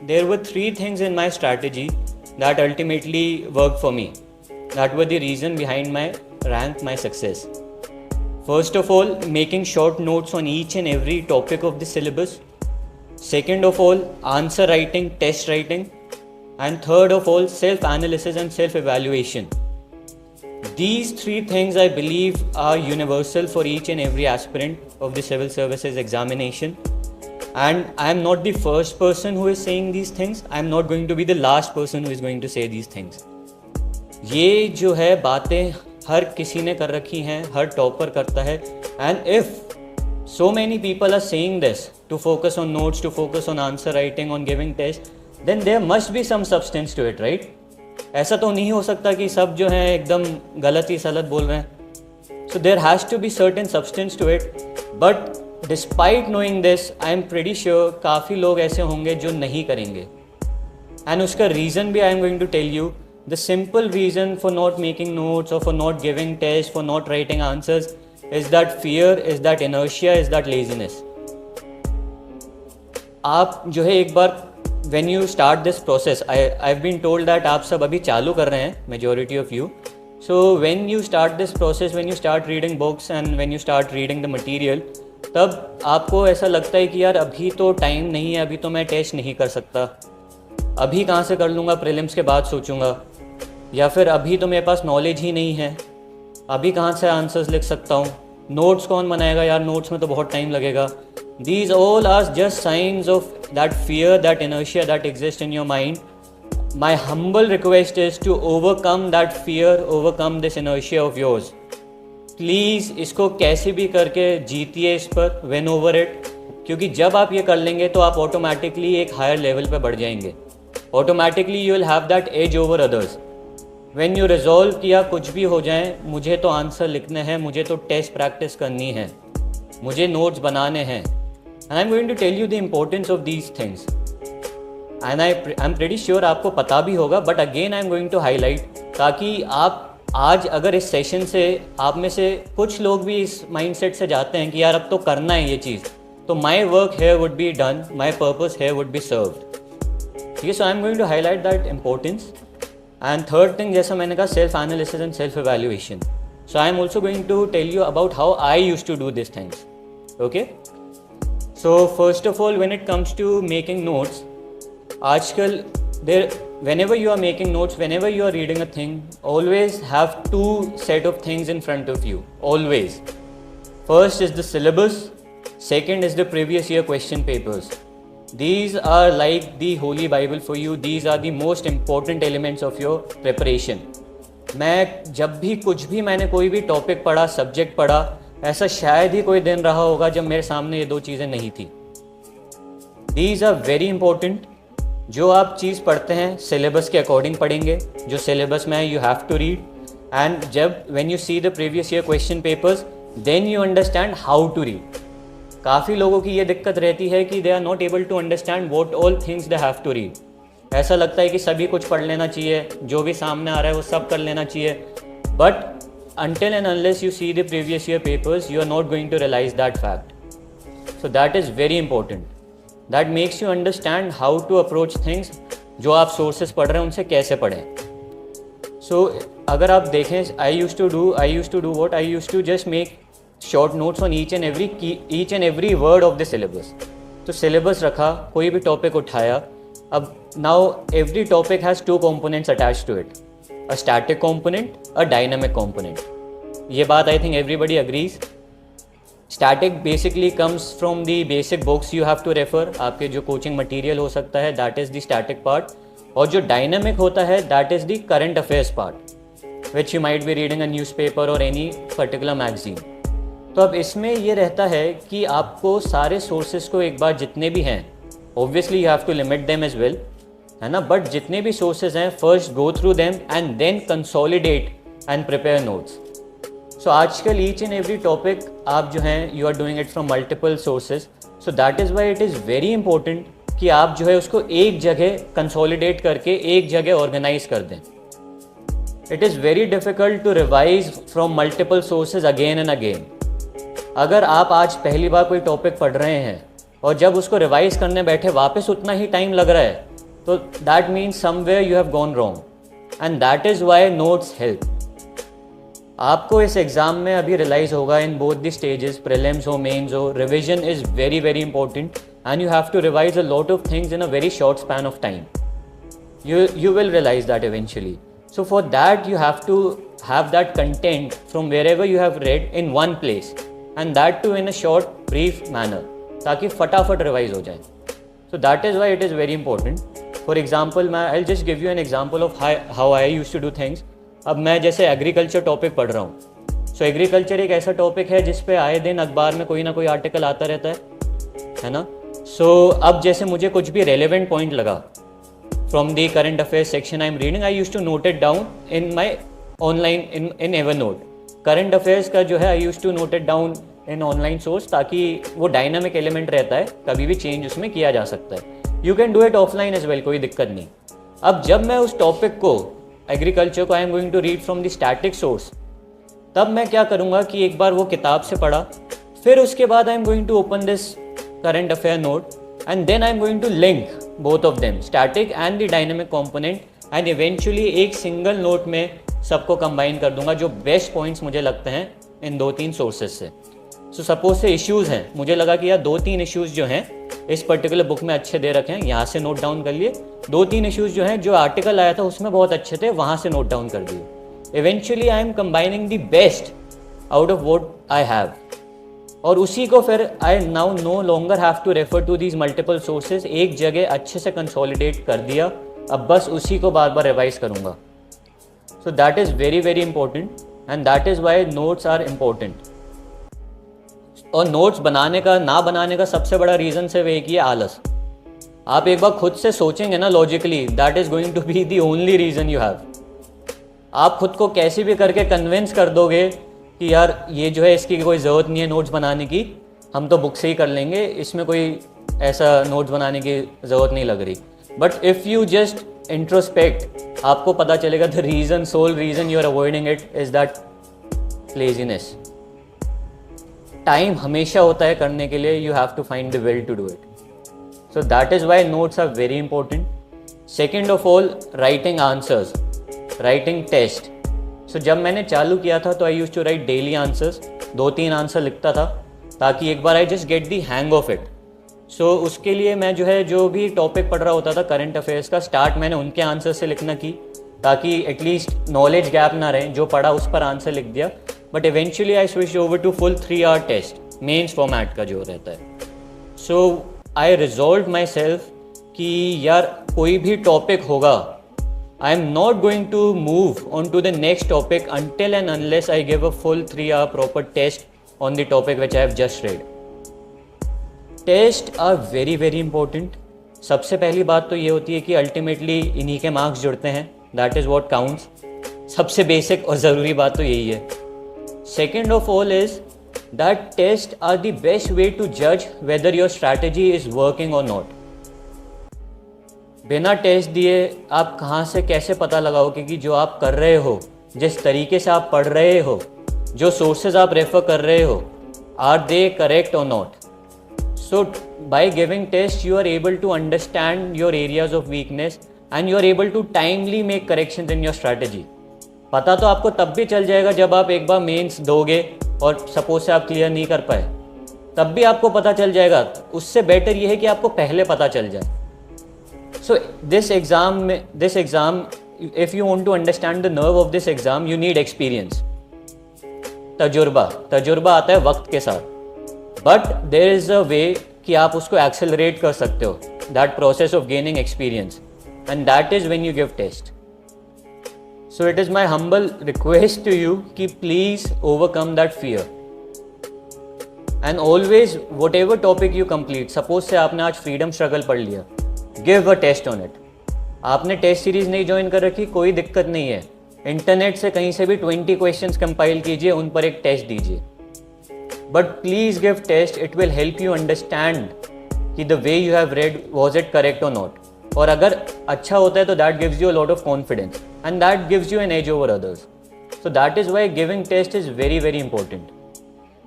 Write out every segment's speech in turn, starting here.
there were three things in my strategy that ultimately worked for me. That were the reason behind my rank, my success. First of all, making short notes on each and every topic of the syllabus. Second of all, answer writing, test writing. And third of all, self-analysis and self-evaluation. These three things I believe are universal for each and every aspirant of the civil services examination. And I am not the first person who is saying these things. I am not going to be the last person who is going to say these things. ये जो है बातें हर किसी ने कर रखी हैं, हर topper करता है. And if so many people are saying this to focus on notes, to focus on answer writing, on giving tests, then there must be some substance to it, right? ऐसा तो नहीं हो सकता कि सब जो हैं एकदम गलत ही सलत बोल रहे हैं. So there has to be certain substance to it. But despite knowing this, I am pretty sure काफ़ी लोग ऐसे होंगे जो नहीं करेंगे. And उसका reason भी I am going to tell you. The simple reason for not making notes or for not giving tests, for not writing answers is that fear, is that inertia, is that laziness. आप जो है एक बार when you start this process, I've been told that आप सब अभी चालू कर रहे हैं, majority of you. So when you start this process, when you start reading books and when you start reading the material, तब आपको ऐसा लगता है कि यार अभी तो टाइम नहीं है, अभी तो मैं टेस्ट नहीं कर सकता, अभी कहाँ से कर लूँगा, प्रीलिम्स के बाद सोचूंगा, या फिर अभी तो मेरे पास नॉलेज ही नहीं है, अभी कहाँ से आंसर्स लिख सकता हूँ, नोट्स कौन बनाएगा यार, नोट्स में तो बहुत टाइम लगेगा. These all are just signs of that fear, that inertia that exists in your mind. My humble request is to overcome that fear, overcome this inertia of yours. Please इसको कैसे भी करके जीतिए इस पर, win over it. क्योंकि जब आप ये कर लेंगे तो आप ऑटोमेटिकली एक हायर लेवल पे बढ़ जाएंगे. Automatically you will have that edge over others. When you resolve किया कुछ भी हो जाए, मुझे तो आंसर लिखने हैं, मुझे तो टेस्ट प्रैक्टिस करनी है, मुझे नोट्स बनाने हैं. And I'm going to tell you the importance of these things. And I'm pretty sure आपको पता भी होगा, but again I'm going to highlight ताकि आप आज अगर इस सेशन से आप में से कुछ लोग भी इस माइंडसेट से जाते हैं कि यार अब तो करना है ये चीज़, तो my work here would be done, my purpose here would be served. ठीक है, so I'm going to highlight that importance. And third thing, जैसा मैंने कहा, self analysis and self evaluation. So I am also going to tell you about how I used to do these things. Okay? So first of all, when it comes to making notes, आजकल whenever you are making notes, whenever you are reading a thing, always have two set of things in front of you. Always. First is the syllabus. Second is the previous year question papers. These are like the holy Bible for you. These are the most important elements of your preparation. मैं जब भी कुछ भी मैंने कोई भी topic पढ़ा, subject पढ़ा, ऐसा शायद ही कोई दिन रहा होगा जब मेरे सामने ये दो चीज़ें नहीं थी. These are very important. जो आप चीज़ पढ़ते हैं सिलेबस के अकॉर्डिंग पढ़ेंगे, जो सिलेबस में है you have to read. And जब when you see the previous year question papers, then you understand how to read. काफ़ी लोगों की ये दिक्कत रहती है कि they are not able to understand what all things they have to read. ऐसा लगता है कि सभी कुछ पढ़ लेना चाहिए, जो भी सामने आ रहा है वो सब कर लेना चाहिए. But until and unless you see the previous year papers, you are not going to realize that fact. So that is very important. That makes you understand how to approach things. जो आप sources पढ़ रहे हैं उनसे कैसे पढ़ें. So अगर आप देखें, I used to do what? I used to just make short notes on each and every word of the syllabus. तो syllabus रखा, कोई भी topic उठाया. अब now every topic has two components attached to it. A static component, a dynamic component. ये बात I think everybody agrees. Static basically comes from the basic books you have to refer. आपके जो coaching material हो सकता है, that is the static part. और जो dynamic होता है, that is the current affairs part, which you might be reading a newspaper or any particular magazine. तो अब इसमें ये रहता है कि आपको सारे sources को एक बार जितने भी हैं, obviously you have to limit them as well, है ना, बट जितने भी sources हैं first go through them and then consolidate and prepare notes. So आजकल each and every topic आप जो हैं you are doing it from multiple sources. So that is why it is very important कि आप जो है उसको एक जगह consolidate करके एक जगह organize कर दें. It is very difficult to revise from multiple sources again and again. अगर आप आज पहली बार कोई टॉपिक पढ़ रहे हैं और जब उसको रिवाइज करने बैठे वापस उतना ही टाइम लग रहा है, तो that means somewhere you have gone wrong and that is why notes help. आपको इस एग्ज़ाम में अभी रियलाइज़ होगा in both the stages, prelims हो मेंस हो, revision is very very important and you have to revise a lot of things in a very short span of time. You will realize that eventually. So for that you have to have that content from wherever you have read in one place and that too in a short brief manner ताकि फटाफट revise हो जाए. So that is why it is very important. For example, I'll just give you an example of how I used to do things. अब मैं जैसे agriculture topic पढ़ रहा हूँ. सो एग्रीकल्चर एक ऐसा टॉपिक है जिस पे आए दिन अखबार में कोई ना कोई आर्टिकल आता रहता है ना. सो अब जैसे मुझे कुछ भी रेलेवेंट पॉइंट लगा from the current affairs section I am reading, I used to note it down in my online in Evernote. Current affairs का जो है I used to note it down in online source ताकि वो dynamic element रहता है, कभी भी change उसमें किया जा सकता है. You can do it offline as well, कोई दिक्कत नहीं. अब जब मैं उस टॉपिक को एग्रीकल्चर को I am going to read from the static source, तब मैं क्या करूँगा कि एक बार वो किताब से पढ़ा, फिर उसके बाद I am going to open this current affair note and then I am going to link both of them, static and the dynamic component, and eventually एक सिंगल नोट में सबको कंबाइन कर दूंगा जो बेस्ट पॉइंट्स मुझे लगते हैं इन 2-3 sources से. सो सपोज से इश्यूज़ हैं, मुझे लगा कि यार 2-3 इश्यूज़ जो हैं इस पर्टिकुलर बुक में अच्छे दे रखे हैं, यहाँ से नोट डाउन कर लिए. 2-3 इश्यूज़ जो हैं जो आर्टिकल आया था उसमें बहुत अच्छे थे, वहाँ से नोट डाउन कर दिए. Eventually I am combining the best out of what I have, और उसी को फिर I now no longer have to refer to these multiple sources. एक जगह अच्छे से कंसोलिडेट कर दिया, अब बस उसी को बार बार रिवाइज करूँगा. So that is very very important and that is why notes are important. और नोट्स बनाने का ना बनाने का सबसे बड़ा रीज़न सिर्फ एक ही है, आलस. आप एक बार खुद से सोचेंगे ना logically, that is going to be the only reason you have. आप खुद को कैसे भी करके कन्विंस कर दोगे कि यार ये जो है इसकी कोई ज़रूरत नहीं है नोट्स बनाने की, हम तो बुक से ही कर लेंगे, इसमें कोई ऐसा नोट्स बनाने की ज़रूरत नहीं लग रही. But if you just introspect, आपको पता चलेगा the reason, sole reason you are avoiding it is that laziness. Time हमेशा होता है करने के लिए, you have to find the will to do it. So that is why notes are very important. Second of all, writing answers, writing test. So जब मैंने चालू किया था तो I use to write daily answers, 2-3 answer लिखता था ताकि एक बार I just get the hang of it. So उसके लिए मैं जो भी टॉपिक पढ़ रहा होता था करंट अफेयर्स का, स्टार्ट मैंने उनके आंसर से लिखना की ताकि एटलीस्ट नॉलेज गैप ना रहे, जो पढ़ा उस पर आंसर लिख दिया. But eventually I switch over to full 3 hour test, mains format का जो रहता है. सो आई रिजॉल्व माई सेल्फ कि यार कोई भी टॉपिक होगा, I am not going to move on to the next topic until and unless I give a full 3-hour proper test on the topic which I have just read. Tests are very very important. सबसे पहली बात तो ये होती है कि ultimately इन्हीं के मार्क्स जुड़ते हैं, दैट इज़ वॉट काउंट्स. सबसे बेसिक और ज़रूरी बात तो यही है. Second of all is that test are the best way to जज whether your strategy is working और नॉट. बिना टेस्ट दिए आप कहाँ से कैसे पता लगाओगे कि जो आप कर रहे हो, जिस तरीके से आप पढ़ रहे हो, जो सोर्सेज आप रेफर कर रहे हो, आर दे करेक्ट और not. So by giving test you are able to understand your areas of weakness and you are able to timely make corrections in your strategy. पता तो आपको तब भी चल जाएगा जब आप एक बार मेंस दोगे और सपोज से आप क्लियर नहीं कर पाए, तब भी आपको पता चल जाएगा. उससे बेटर ये है कि आपको पहले पता चल जाए. So this exam, if you want to understand the nerve of this exam, you need experience. तजुर्बा आता है वक्त के साथ. But there is a way कि आप उसको accelerate कर सकते हो, that process of gaining experience, and that is when you give test. So it is my humble request to you कि please overcome that fear. And always whatever topic you complete, suppose से आपने आज freedom struggle पढ़ लिया, give a test on it. आपने test series नहीं join कर रखी, कोई दिक्कत नहीं है, इंटरनेट से कहीं से भी 20 क्वेश्चंस कंपाइल कीजिए, उन पर एक टेस्ट दीजिए. But please give test, it will help you understand कि the way you have read was it correct और नॉट. और अगर अच्छा होता है तो that gives you a lot of confidence and that gives you an edge over others. So that is why giving test is very very important.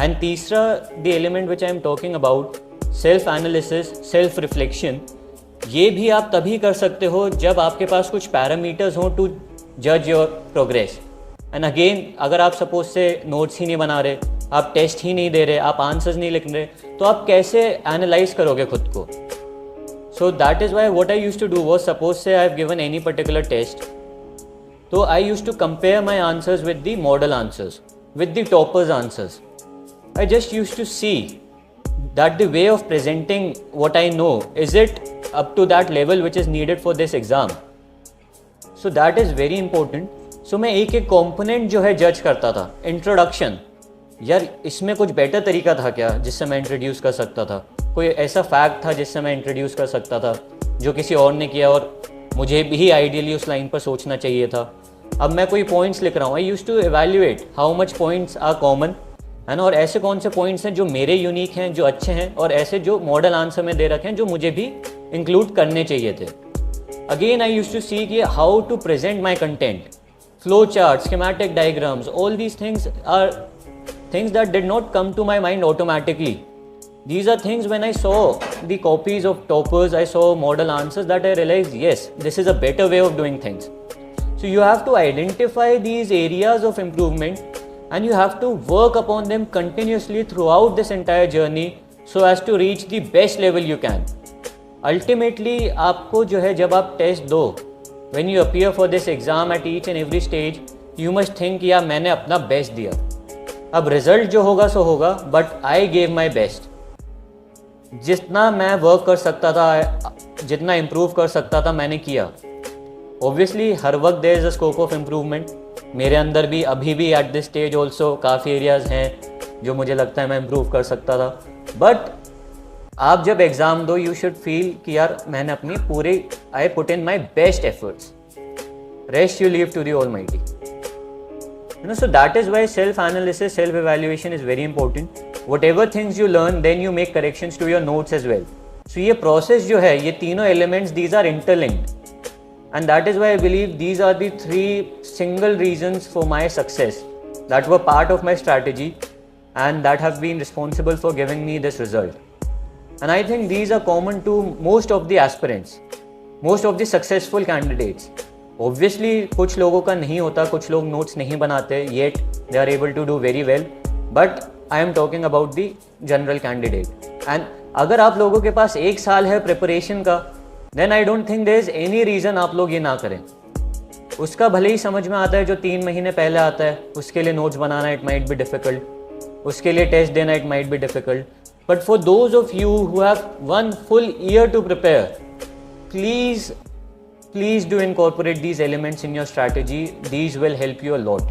And तीसरा the element which I am talking about, self analysis, self reflection. ये भी आप तभी कर सकते हो जब आपके पास कुछ पैरामीटर्स हों टू जज योर प्रोग्रेस। एंड अगेन, अगर आप सपोज से नोट्स ही नहीं बना रहे, आप टेस्ट ही नहीं दे रहे, आप आंसर्स नहीं लिख रहे, तो आप कैसे एनालाइज करोगे खुद को? So that is why what I used to do was, suppose say I have given any particular test, तो I used to compare my answers with the model answers, with the toppers answers. I just used to see that the way of presenting what I know, is it up to that level which is needed for this exam? So that is very important. So मैं एक एक component जो है जज करता था. Introduction, यार इसमें कुछ बेटर तरीका था क्या जिससे मैं इंट्रोड्यूस कर सकता था? कोई ऐसा फैक्ट था जिससे मैं इंट्रोड्यूस कर सकता था जो किसी और ने किया और मुझे भी आइडियली उस लाइन पर सोचना चाहिए था? अब मैं कोई पॉइंट्स लिख रहा हूँ, I use to evaluate how much points are common, है ना, और ऐसे कौन से पॉइंट्स हैं जो मेरे यूनिक हैं, जो अच्छे हैं, और ऐसे जो मॉडल आंसर में दे रखे हैं जो मुझे भी इंक्लूड करने चाहिए थे. Again I use to see कि how to present my content, flow chart, schematic diagrams, all these things are things that did not come to my mind automatically. These are things when I saw the copies of toppers, I saw model answers, that I realized, yes, this is a better way of doing things. So you have to identify these areas of improvement and you have to work upon them continuously throughout this entire journey so as to reach the best level you can. Ultimately, आपको जो है जब आप test दो, when you appear for this exam at each and every stage, you must think यार मैंने अपना best दिया. अब रिजल्ट जो होगा सो होगा, but I gave my best. जितना मैं वर्क कर सकता था, जितना इम्प्रूव कर सकता था, मैंने किया. ऑब्वियसली हर वक्त there is a scope of improvement. मेरे अंदर भी अभी भी एट दिस स्टेज ऑल्सो काफ़ी एरियाज़ हैं जो मुझे लगता है मैं इम्प्रूव कर सकता था. बट आप जब एग्ज़ाम दो, यू शुड फील कि यार मैंने अपनी पूरे, I put in my best efforts. Rest you leave to the almighty. You know, so that is why self-analysis, self-evaluation is very important. Whatever things you learn, then you make corrections to your notes as well. So ये process जो है, ये तीनों elements, these are interlinked. And that is why I believe these are the 3 single reasons for my success that were part of my strategy and that have been responsible for giving me this result. And I think these are common to most of the aspirants, most of the successful candidates. Obviously कुछ लोगों का नहीं होता, कुछ लोग notes नहीं बनाते, yet they are able to do very well. But I am talking about the general candidate. And अगर आप लोगों के पास 1 साल है प्रिपरेशन का, then I don't think there is any reason आप लोग ये ना करें. उसका भले ही समझ में आता है जो 3 महीने पहले आता है, उसके लिए notes banana it might be difficult, उसके लिए टेस्ट देना it might be difficult. But for those of you who have 1 full year to prepare, please do incorporate these elements in your strategy. These will help you a lot.